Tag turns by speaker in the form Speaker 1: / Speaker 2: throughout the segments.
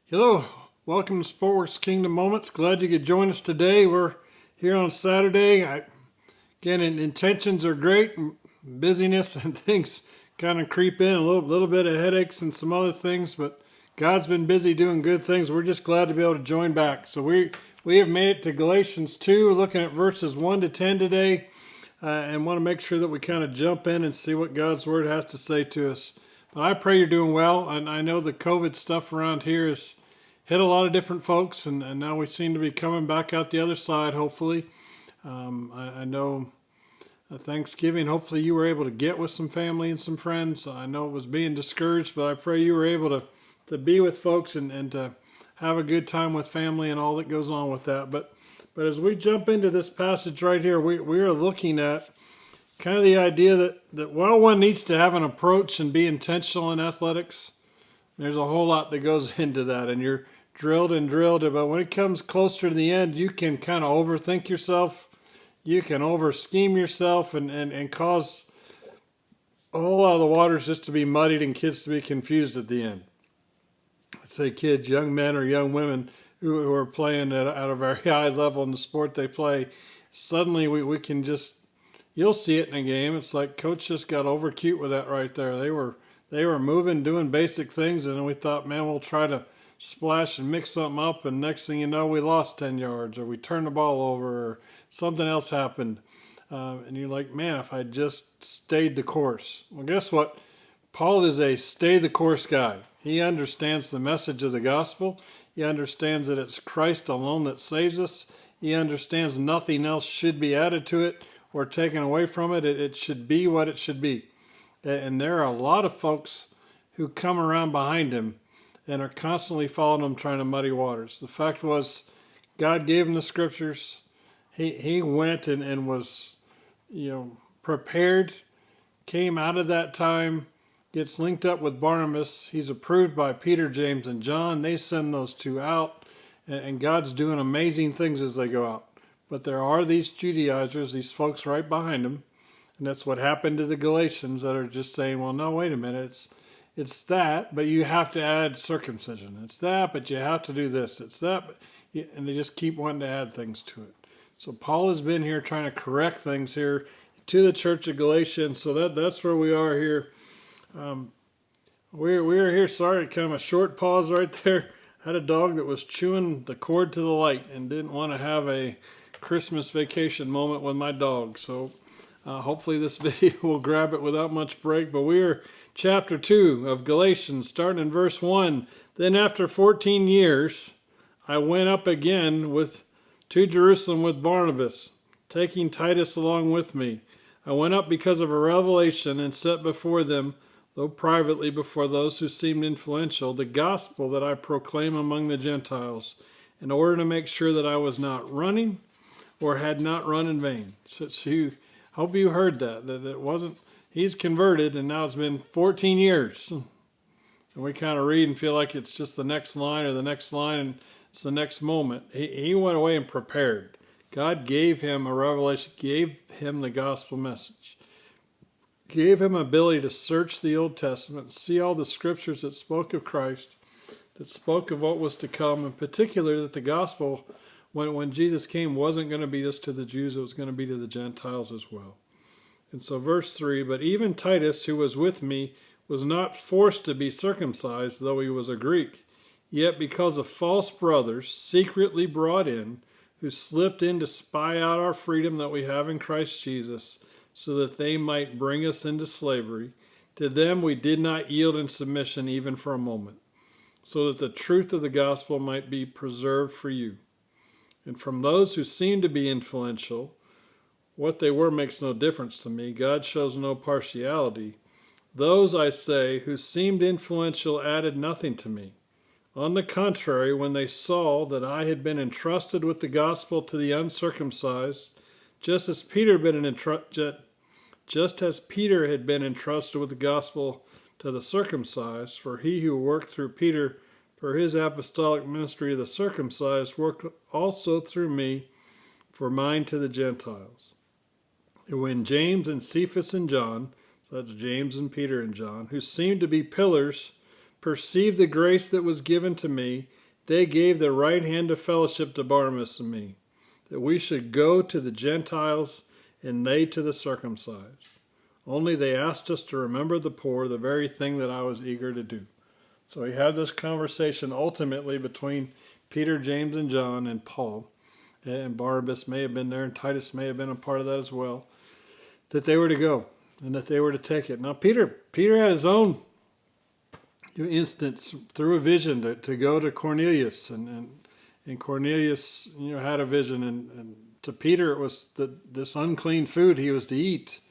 Speaker 1: Hello, welcome to Sportworks Kingdom Moments. Glad you could join us today. We're here on Saturday. Again, intentions are great. Busyness and things kind of creep in, a little bit of headaches and some other things, but God's been busy doing good things. We're just glad to be able to join back. So we have made it to Galatians 2, looking at verses 1 to 10 today, and want to make sure that we kind of jump in and see what God's Word has to say to us. But I pray you're doing well, and I know the COVID stuff around here has hit a lot of different folks, and now we seem to be coming back out the other side, hopefully. I know Thanksgiving, hopefully you were able to get with some family and some friends. I know it was being discouraged, but I pray you were able to be with folks and to have a good time with family and all that goes on with that. But as we jump into this passage right here, we are looking at kind of the idea that while one needs to have an approach and be intentional in athletics, there's a whole lot that goes into that, and you're drilled and drilled. But when it comes closer to the end, you can kind of overthink yourself. You can over-scheme yourself and cause a whole lot of the waters just to be muddied and kids to be confused at the end. Let's say kids, young men or young women who are playing at a very high level in the sport they play, suddenly we can just, you'll see it in a game. It's like coach just got over cute with that right there. They were moving, doing basic things, and then we thought, man, we'll try to splash and mix something up, and next thing you know, we lost 10 yards, or we turned the ball over, or something else happened. And you're like, man, if I just stayed the course. Well, guess what? Paul is a stay the course guy. He understands the message of the gospel. He understands that it's Christ alone that saves us. He understands nothing else should be added to it or taken away from it. It should be what it should be. And there are a lot of folks who come around behind him and are constantly following him, trying to muddy waters. The fact was, God gave him the scriptures. He went and was, prepared, came out of that time, gets linked up with Barnabas. He's approved by Peter, James, and John. They send those two out, and God's doing amazing things as they go out. But there are these Judaizers, these folks right behind him. And that's what happened to the Galatians that are just saying, well, no, wait a minute. It's that, but you have to add circumcision. It's that, but you have to do this. It's that, and they just keep wanting to add things to it. So Paul has been here trying to correct things here to the church of Galatia, and so that's where we are here. We're here, sorry, kind of a short pause right there. I had a dog that was chewing the cord to the light and didn't want to have a Christmas vacation moment with my dog, so hopefully this video will grab it without much break. But we are chapter 2 of Galatians, starting in verse 1. Then after 14 years, I went up again to Jerusalem with Barnabas, taking Titus along with me. I went up because of a revelation and set before them, though privately before those who seemed influential, the gospel that I proclaim among the Gentiles, in order to make sure that I was not running or had not run in vain. So hope you heard that it wasn't, he's converted, and now it's been 14 years. And we kind of read and feel like it's just the next line or the next line, and it's the next moment. He went away and prepared. God gave him a revelation, gave him the gospel message, gave him ability to search the Old Testament, see all the scriptures that spoke of Christ, that spoke of what was to come, in particular that the gospel, when Jesus came, wasn't going to be just to the Jews, it was going to be to the Gentiles as well. And so verse 3, but even Titus, who was with me, was not forced to be circumcised, though he was a Greek. Yet because of false brothers, secretly brought in, who slipped in to spy out our freedom that we have in Christ Jesus, so that they might bring us into slavery, to them we did not yield in submission even for a moment, so that the truth of the gospel might be preserved for you. And from those who seem to be influential, what they were makes no difference to me. God shows no partiality. Those, I say, who seemed influential added nothing to me. On the contrary, when they saw that I had been entrusted with the gospel to the uncircumcised, just as Peter had been entrusted with the gospel to the circumcised, for he who worked through Peter for his apostolic ministry of the circumcised worked also through me for mine to the Gentiles. And when James and Cephas and John, so that's James and Peter and John, who seemed to be pillars perceived the grace that was given to me, they gave the right hand of fellowship to Barnabas and me, that we should go to the Gentiles and they to the circumcised. Only they asked us to remember the poor, the very thing that I was eager to do. So we had this conversation ultimately between Peter, James, and John and Paul. And Barnabas may have been there, and Titus may have been a part of that as well, that they were to go and that they were to take it. Now, Peter had his own instance through a vision to go to Cornelius, and Cornelius, had a vision, and to Peter it was this unclean food he was to eat,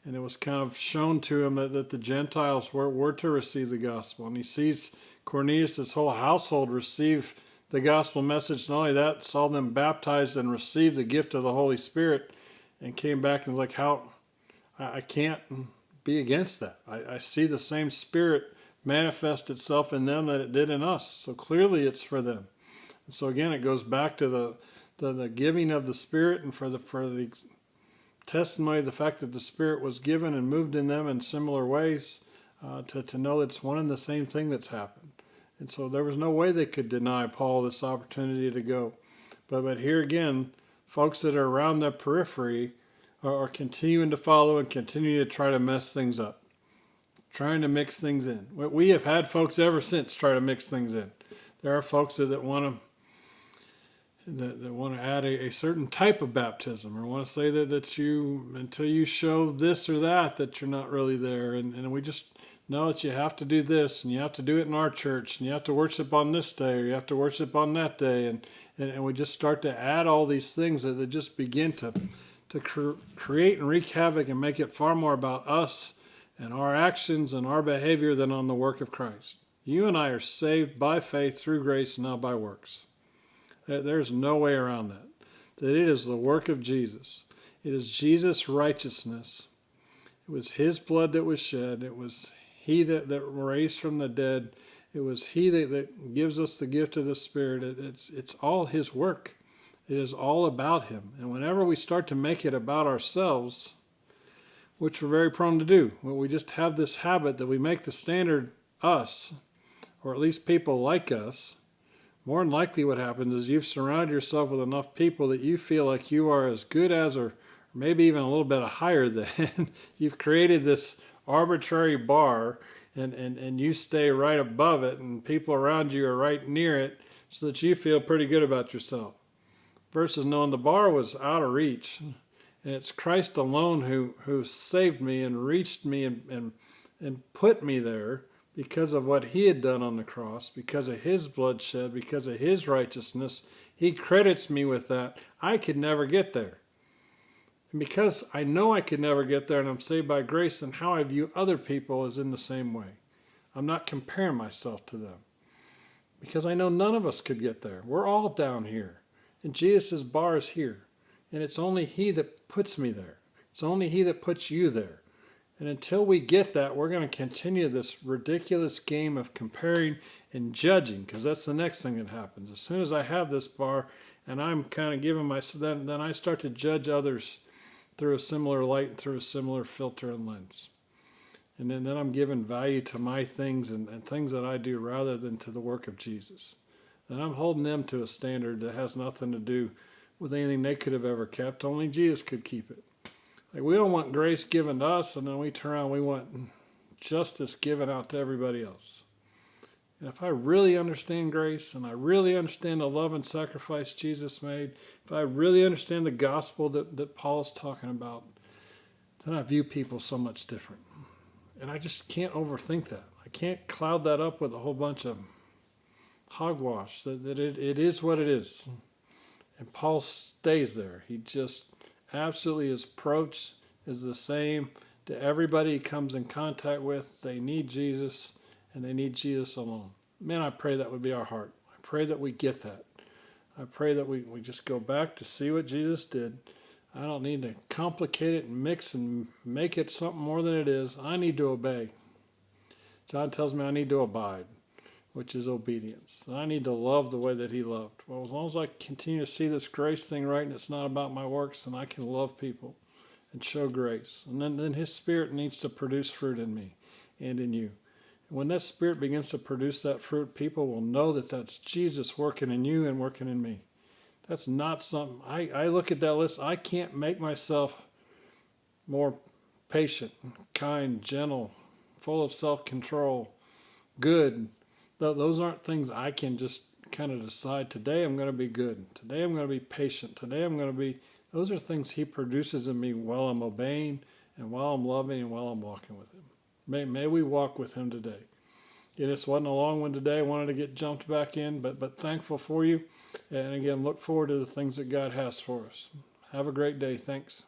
Speaker 1: and it was kind of shown to him that the Gentiles were to receive the gospel, and he sees Cornelius' whole household receive the gospel message. Not only that, saw them baptized and received the gift of the Holy Spirit, and came back and was like, how I can't be against that. I see the same Spirit manifest itself in them that it did in us. So clearly it's for them. And so again, it goes back to the giving of the Spirit, and for the testimony of the fact that the Spirit was given and moved in them in similar ways, to know it's one and the same thing that's happened. And so there was no way they could deny Paul this opportunity to go. But here again, folks that are around the periphery are continuing to follow and continue to try to mess things up, trying to mix things in. We have had folks ever since try to mix things in. There are folks that want to add a certain type of baptism, or want to say that you, until you show this or that you're not really there. And we just know that you have to do this, and you have to do it in our church, and you have to worship on this day, or you have to worship on that day. And we just start to add all these things that just begin to create and wreak havoc and make it far more about us and our actions and our behavior than on the work of Christ. You and I are saved by faith through grace, not by works. There's no way around that. That it is the work of Jesus. It is Jesus' righteousness. It was his blood that was shed. It was he that raised from the dead. It was he that gives us the gift of the Spirit. It's all his work. It is all about him. And whenever we start to make it about ourselves, which we're very prone to do, we just have this habit that we make the standard us, or at least people like us. More than likely what happens is you've surrounded yourself with enough people that you feel like you are as good as, or maybe even a little bit higher than. You've created this arbitrary bar, and you stay right above it, and people around you are right near it, so that you feel pretty good about yourself. Versus knowing the bar was out of reach, and it's Christ alone who saved me and reached me and put me there because of what he had done on the cross, because of his blood shed, because of his righteousness. He credits me with that. I could never get there. And because I know I could never get there, and I'm saved by grace, and how I view other people is in the same way. I'm not comparing myself to them, because I know none of us could get there. We're all down here, and Jesus' bar is here, and it's only he that puts me there. It's only he that puts you there. And until we get that, we're going to continue this ridiculous game of comparing and judging, because that's the next thing that happens. As soon as I have this bar and I'm kind of giving then I start to judge others through a similar light and through a similar filter and lens. And then I'm giving value to my things and things that I do rather than to the work of Jesus. Then I'm holding them to a standard that has nothing to do with anything they could have ever kept. Only Jesus could keep it. Like, we don't want grace given to us, and then we turn around, we want justice given out to everybody else. And if I really understand grace, and I really understand the love and sacrifice Jesus made, if I really understand the gospel that Paul's talking about, then I view people so much different. And I just can't overthink that. I can't cloud that up with a whole bunch of hogwash. That it is what it is. And Paul stays there. He just absolutely, his approach is the same to everybody he comes in contact with. They need Jesus, and they need Jesus alone. Man, I pray that would be our heart. I pray that we get that. I pray that we just go back to see what Jesus did. I don't need to complicate it and mix and make it something more than it is. I need to obey. John tells me I need to abide, which is obedience. I need to love the way that he loved. Well, as long as I continue to see this grace thing right, and it's not about my works, then I can love people and show grace. And then his Spirit needs to produce fruit in me and in you. When that Spirit begins to produce that fruit, people will know that that's Jesus working in you and working in me. That's not something, I look at that list, I can't make myself more patient, kind, gentle, full of self-control, good. Those aren't things I can just kind of decide, today I'm going to be good. Today I'm going to be patient. Today I'm going to be, those are things he produces in me while I'm obeying and while I'm loving and while I'm walking with him. May we walk with him today. Yeah, this wasn't a long one today. I wanted to get jumped back in, but thankful for you. And again, look forward to the things that God has for us. Have a great day. Thanks.